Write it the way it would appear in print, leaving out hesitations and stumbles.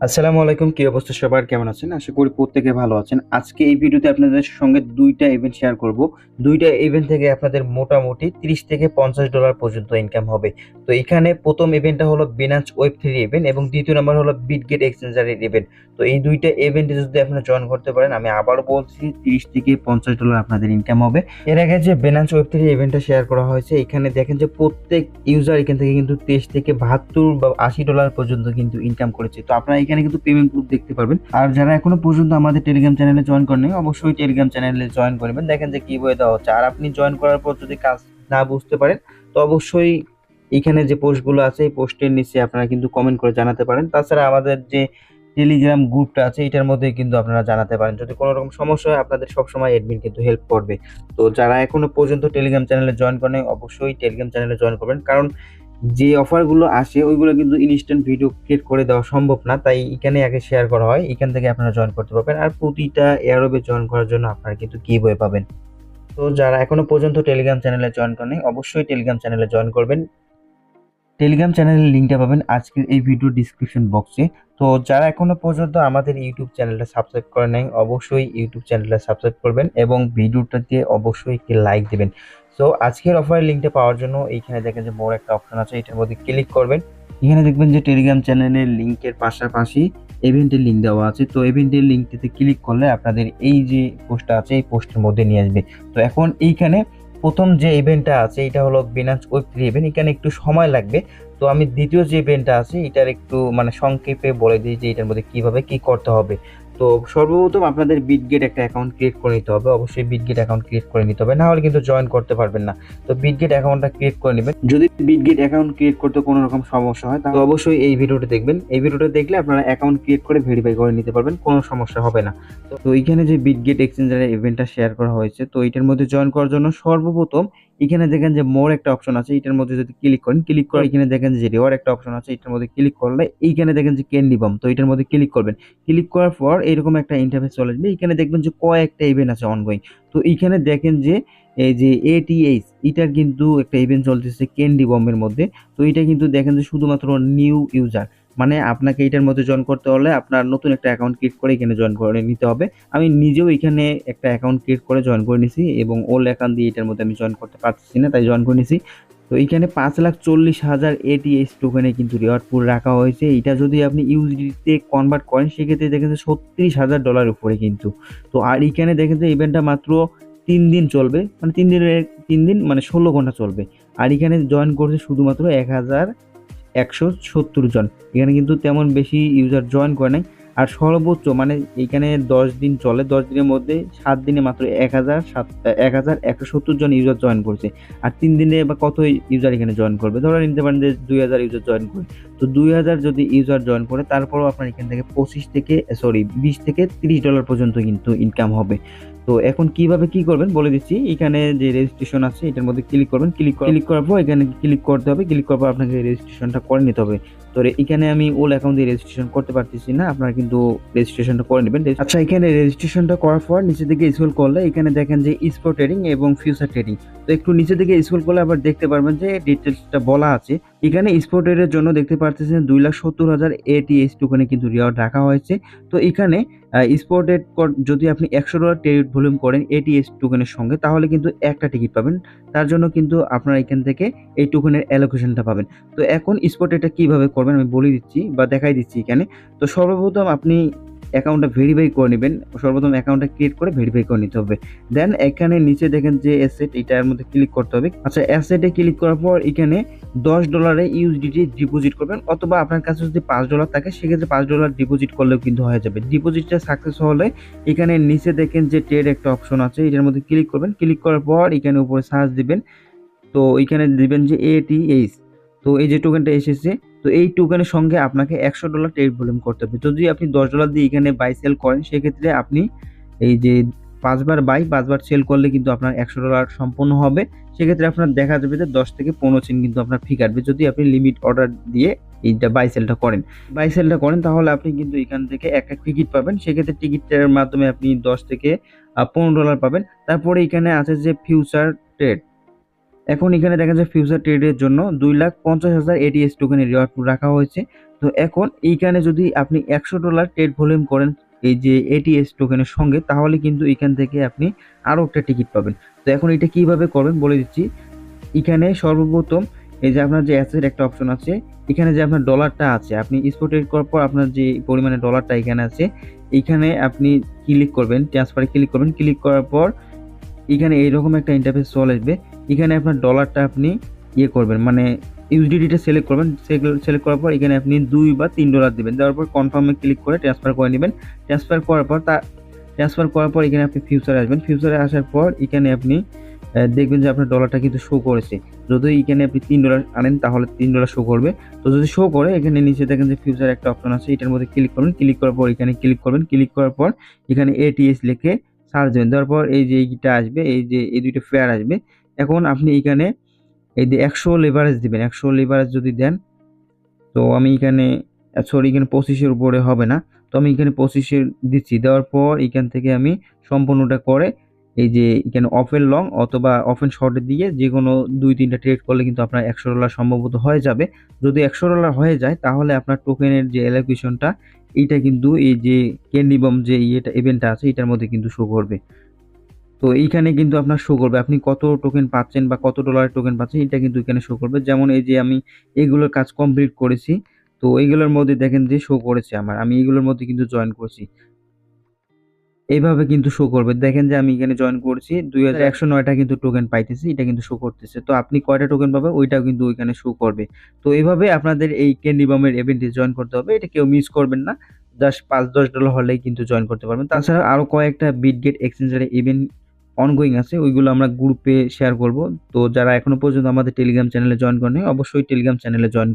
আসসালামু আলাইকুম, কি অবস্থা সবার? কেমন আছেন? আশা করি প্রত্যেকে ভালো আছেন। আজকে এই ভিডিওতে আপনাদের সঙ্গে ২ টা ইভেন্ট শেয়ার করব। ২ টা ইভেন্ট থেকে আপনাদের মোটামুটি $৩০ থেকে $৫০ পর্যন্ত ইনকাম হবে। তো এখানে ১ম ইভেন্টটা হলো Binance Web3 ইভেন্ট এবং দ্বিতীয় নাম্বার হলো Bitget এক্সচেঞ্জার এর ইভেন্ট। তো এই ২ টা ইভেন্টে যদি আপনারা জয়েন করতে পারেন, আমি আবারও বলছি $৩০ থেকে $৫০ আপনাদের ইনকাম হবে। এর আগে যে Binance Web3 ইভেন্টটা শেয়ার করা হয়েছে, এখানে দেখেন যে প্রত্যেক ইউজার এখান থেকে কিন্তু $২৩ থেকে $৭২ বা $৮০ পর্যন্ত কিন্তু ইনকাম করেছে। তো আপনারা এখানে কিন্তু পেমেন্ট প্রুফ দেখতে পারবেন। আর যারা এখনো পর্যন্ত আমাদের টেলিগ্রাম চ্যানেলে জয়েন করেননি, অবশ্যই টেলিগ্রাম চ্যানেলে জয়েন করবেন। দেখেন যে কিভাবে দেওয়া হচ্ছে। আর আপনি জয়েন করার পর যদি কাজ না বুঝতে পারেন, তো অবশ্যই এখানে যে পোস্টগুলো আছে এই পোস্টের নিচে আপনারা কিন্তু কমেন্ট করে জানাতে পারেন। তাছাড়া আমাদের যে টেলিগ্রাম গ্রুপটা আছে এটার মধ্যে কিন্তু আপনারা জানাতে পারেন। যদি কোনো রকম সমস্যা হয় আপনাদের সবসময় অ্যাডমিন কিন্তু হেল্প করবে। তো যারা এখনো পর্যন্ত টেলিগ্রাম চ্যানেলে জয়েন করেন, অবশ্যই টেলিগ্রাম চ্যানেলে জয়েন করবেন। কারণ যে অফারগুলো আসে ওইগুলো কিন্তু ইনস্ট্যান্ট ভিডিও ক্রিয়েট করে দেওয়া সম্ভব না, তাই এখানে আগে শেয়ার করা হয়। এখান থেকে আপনারা জয়েন করতে পারবেন। আর প্রতিটা এয়ারোবে জয়েন করার জন্য আপনারা কিন্তু গিভওয়ে পাবেন। তো যারা এখনো পর্যন্ত টেলিগ্রাম চ্যানেলে জয়েন করেনি, অবশ্যই টেলিগ্রাম চ্যানেলে জয়েন করবেন। টেলিগ্রাম চ্যানেলের লিঙ্কটা পাবেন আজকের এই ভিডিও ডিসক্রিপশন বক্সে। তো যারা এখনো পর্যন্ত আমাদের ইউটিউব চ্যানেলটা সাবস্ক্রাইব করে নাই, অবশ্যই ইউটিউব চ্যানেলটা সাবস্ক্রাইব করবেন এবং ভিডিওটাতে অবশ্যই একটি লাইক দিবেন। সো আজকের অফারের লিঙ্কটা পাওয়ার জন্য এইখানে দেখেন যে বড় একটা অপশন আছে, এটার মধ্যে ক্লিক করবেন। এখানে দেখবেন যে টেলিগ্রাম চ্যানেলের লিঙ্কের পাশাপাশি ইভেন্টের লিঙ্ক দেওয়া আছে। তো ইভেন্টের লিঙ্কটিতে ক্লিক করলে আপনাদের এই যে পোস্টটা আছে এই পোস্টের মধ্যে নিয়ে আসবে। তো এখন এইখানে প্রথম যে ইভেন্টটা আছে এটা হলো বিনান্স ওয়েব3 ইভেন্ট, এখানে একটু সময় লাগবে। তো আমি দ্বিতীয় যে ইভেন্টটা আছে এটার একটু মানে সংক্ষেপে বলে দিই যে এটার মধ্যে কিভাবে কি করতে হবে। তো সর্বপ্রথম আপনাদের বিটগেট একটা অ্যাকাউন্ট ক্রিয়েট করে নিতে হবে। অবশ্যই বিটগেট অ্যাকাউন্ট ক্রিয়েট করে নিতে হবে, না হলে কিন্তু জয়েন করতে পারবেন না। তো বিটগেট অ্যাকাউন্টটা ক্রিয়েট করে নেবেন। যদি বিটগেট অ্যাকাউন্ট ক্রিয়েট করতে কোনো রকম সমস্যা হয় তাহলে অবশ্যই এই ভিডিওটা দেখবেন। এই ভিডিওটা দেখলে আপনারা অ্যাকাউন্ট ক্রিয়েট করে ভেরিফাই করে নিতে পারবেন, কোনো সমস্যা হবে না। তো এইখানে যে বিটগেট এক্সচেঞ্জারের ইভেন্টটা শেয়ার করা হয়েছে, তো এটার মধ্যে জয়েন করার জন্য সর্বপ্রথম এখানে দেখেন যে মোর একটা অপশন আছে, এটার মধ্যে যদি ক্লিক করেন, ক্লিক করে এখানে দেখেন যে রিওয়ার্ড একটা অপশন আছে, এটার মধ্যে ক্লিক করলে এইখানে দেখেন যে ক্যান্ডি বাম, তো এটার মধ্যে ক্লিক করবেন। ক্লিক করার পর এরকম একটা ইন্টারফেস চলে আসবে। এখানে দেখবেন যে কয়েকটা ইভেন্ট আছে অনগোয়িং। তো এইখানে দেখেন যে এই যে এটিএইচ এটার কিন্তু একটা ইভেন্ট চলতেছে ক্যান্ডি বম্বের মধ্যে। তো এটা কিন্তু দেখেন যে শুধুমাত্র নিউ ইউজার, মানে আপনাকে এটার মধ্যে জয়েন করতে হলে আপনার নতুন একটা অ্যাকাউন্ট ক্রিয়েট করে এখানে জয়েন করে নিতে হবে। আমি নিজেও এখানে একটা অ্যাকাউন্ট ক্রিয়েট করে জয়েন করে নিছি এবং ওল্ড অ্যাকাউন্ট দিয়ে এটার মধ্যে আমি জয়েন করতে পারতেছি না, তাই জয়েন করে নিছি। তো এইখানে 5,40,000 এটিএইচ টোকেনে কিন্তু রিওয়ার্ড পুল রাখা হয়েছে। এটা যদি আপনি ইউএসডিতে কনভার্ট করেন সেক্ষেত্রে দেখেন যে $36,000 উপরে কিন্তু। তো আর এইখানে দেখেন যে ইভেন্টটা মাত্র 3 দিন চলবে, মানে 3 দিন মানে 16 ঘন্টা চলবে। আর এখানে জয়েন করছে শুধুমাত্র 1,170 জন। এখানে কিন্তু তেমন বেশি ইউজার জয়েন করে নাই। আর সর্বোচ্চ মানে এইখানে 10 দিন চলে, 10 দিনের মধ্যে 7 দিনে মাত্র 1,170 জন ইউজার জয়েন করছে। আর 3 দিনে বা কত ইউজার এখানে জয়েন করবে, ধরে নিতে পারেন যে 2,000 ইউজার জয়েন করে। তো 2,000 যদি ইউজার জয়েন করে তারপরেও আপনার এখান থেকে 20 থেকে $30 পর্যন্ত কিন্তু ইনকাম হবে। তো এখন কিভাবে কি করবেন বলে দিচ্ছি। এখানে যে রেজিস্ট্রেশন আছে এটার মধ্যে ক্লিক করবেন। ক্লিক করার পর এখানে ক্লিক করতে হবে। ক্লিক করার পর আপনাকে রেজিস্ট্রেশনটা করে নিতে হবে। তো এখানে আমি ওল্ড অ্যাকাউন্ট দিয়ে রেজিস্ট্রেশন করতে পারতেছি না, আপনারা কিন্তু রেজিস্ট্রেশনটা করে নেবেন। আচ্ছা, এখানে রেজিস্ট্রেশনটা করার পর নিচের দিকে স্ক্রল করলে এখানে দেখেন যে স্পট ট্রেডিং এবং ফিউচার ট্রেডিং। তো একটু নিচের দিকে স্ক্রল করলে আবার দেখতে পারবেন যে ডিটেলসটা বলা আছে। এখানে স্পট ট্রেডের জন্য দেখতে পারতেছেন 2,70,000 এটিএইচ টোকেনে কিন্তু রিওয়ার্ড রাখা হয়েছে। তো এখানে স্পট ট্রেড যদি আপনি $100 ট্রেড ভলিউম করেন এটিএইচ টোকেনের সঙ্গে তাহলে কিন্তু একটা টিকিট পাবেন। তার জন্য কিন্তু আপনারা এখান থেকে এই টোকেনের অ্যালোকেশনটা পাবেন। তো এখন স্পট এটা কিভাবে করবেন আমি বলে দিচ্ছি বা দেখাই দিচ্ছি এখানে। তো সর্বপ্রথম আপনি অ্যাকাউন্টটা ভেরিফাই করে নেবেন। সর্বপ্রথম অ্যাকাউন্টটা ক্রিয়েট করে ভেরিফাই করে নিতে হবে। দেন এখানে নিচে দেখেন যে অ্যাসেট, এটার মধ্যে ক্লিক করতে হবে। আচ্ছা, অ্যাসেটে ক্লিক করার পর এখানে $10 ইউএসডিটি ডিপোজিট করবেন, অথবা আপনার কাছে যদি $5 থাকে সেক্ষেত্রে $5 ডিপোজিট করলেও কিন্তু হয়ে যাবে। ডিপোজিটটা সাকসেস হলে এখানে নিচে দেখেন যে ট্রেড একটা অপশন আছে, এটার মধ্যে ক্লিক করবেন। ক্লিক করার পর এখানে উপরে সার্চ দিবেন। তো এখানে দিবেন যে এটিএইচ। তো এই যে টোকেনটা এসেছে, তো এই টোকেনের সঙ্গে আপনাকে $100 ট্রেড ভলিউম করতে হবে। যদি আপনি $10 দিয়ে এখানে বাই সেল করেন সেক্ষেত্রে আপনি এই যে 5 বার বাই 5 বার সেল করলে কিন্তু আপনার $100 সম্পূর্ণ হবে। সেক্ষেত্রে আপনার দেখা যাবে যে 10 থেকে 15 সেন্ট কিন্তু আপনার ফি কাটবে যদি আপনি লিমিট অর্ডার দিয়ে এইটা বাই সেলটা করেন তাহলে আপনি কিন্তু এখান থেকে একটা টিকিট পাবেন। সেক্ষেত্রে টিকিটের মাধ্যমে আপনি 10 থেকে $15 পাবেন। তারপরে এখানে আছে যে ফিউচার ট্রেড, এখন এখানে দেখা যায় ফিউচার ট্রেডের জন্য 2,50,000 এটিএস টোকেনের রিওয়ার্ড পুল রাখা হয়েছে। তো এখন এইখানে যদি আপনি $100 ট্রেড ভলিউম করেন এই যে এটিএস টোকেনের সঙ্গে, তাহলে কিন্তু এখান থেকে আপনি আরও একটা টিকিট পাবেন। তো এখন এটা কিভাবে করবেন বলে দিচ্ছি। এখানে সর্বপ্রথম এই যে আপনার যে অ্যাসেট একটা অপশন আছে, এখানে যে আপনার ডলারটা আছে, আপনি স্পট ট্রেড করার পর আপনার যে পরিমাণে ডলারটা এখানে আছে, এইখানে আপনি ক্লিক করবেন, ট্রান্সফারে ক্লিক করবেন। ক্লিক করার পর এখানে এইরকম একটা ইন্টারফেস চলে আসবে। এখানে আপনার ডলারটা আপনি করবেন, মানে ইউএসডিটিটা সিলেক্ট করবেন। সিলেক্ট করার পর এখানে আপনি $2 বা $3 দিবেন। দেওয়ার পর কনফার্মে ক্লিক করে ট্রান্সফার করে নেবেন। ট্রান্সফার করার পর এখানে আপনি ফিউচারে আসবেন। ফিউচারে আসার পর এখানে আপনি দেখবেন যে আপনার ডলারটা কিন্তু শো করেছে। যদি এখানে আপনি $3 আনেন তাহলে $3 শো করবে। তো যদি শো করে এখানে নিচে দেখেন যে ফিউচার একটা অপশন আছে, এটার মধ্যে ক্লিক করবেন। ক্লিক করার পর এখানে ক্লিক করবেন। ক্লিক করার পর এখানে এটিএস লিখে সার্চ দেবেন। দেওয়ার পর এই যে এইটা আসবে, এই যে এই দুইটা পেয়ার আসবে। এখন আপনি এখানে এই যে 100 লেভারেজ দিবেন। 100 লেভারেজ যদি দেন, তো আমি এখানে এখানে 25-এর উপরে হবে না, তো আমি এখানে 25 দিচ্ছি। দেওয়ার পর এখান থেকে আমি সম্পূর্ণটা করে এই যে এখানে ওপেন লং অথবা ওপেন শর্ট দিয়ে যে কোনো 2-3টা ট্রেড করলে কিন্তু আপনার $100 সম্ভবত হয়ে যাবে। যদি $100 হয়ে যায় তাহলে আপনার টোকেনের যে অ্যালোকেশনটা এইটা কিন্তু এই যে ক্যান্ডি বম যে ইভেন্টটা আছে এটার মধ্যে কিন্তু শো করবে। তো এইখানে কিন্তু আপনার শো করবে আপনি কত টোকেন পাচ্ছেন বা কত ডলারের টোকেন পাচ্ছেন, এটা কিন্তু এখানে শো করবে। যেমন এই যে আমি এইগুলোর কাজ কমপ্লিট করেছি, তো এইগুলোর মধ্যে দেখেন যে শো করেছে আমি এইগুলোর মধ্যে কিন্তু জয়েন করছি। এইভাবে কিন্তু শো করবে। দেখেন যে আমি এখানে জয়েন করছি, 2109টা কিন্তু টোকেন পাইতেছি, এটা কিন্তু শো করতেছে। তো আপনি কয়টা টোকেন পাবেন ওইটাও কিন্তু ওইখানে শো করবে। তো এইভাবে আপনাদের এই ক্যান্ডি বমের ইভেন্টে জয়েন করতে হবে। এটা কেউ মিস করবেন না। জাস্ট $5-10 হলেই কিন্তু জয়েন করতে পারবেন। তাছাড়া আরো কয়েকটা বিটগেট এক্সচেঞ্জারে ইভেন্ট অনগোয়িং আছে, ওইগুলো আমরা গ্রুপে শেয়ার করব। তো যারা এখনো পর্যন্ত আমাদের টেলিগ্রাম চ্যানেলে জয়েন করেনি অবশ্যই টেলিগ্রাম চ্যানেলে জয়েন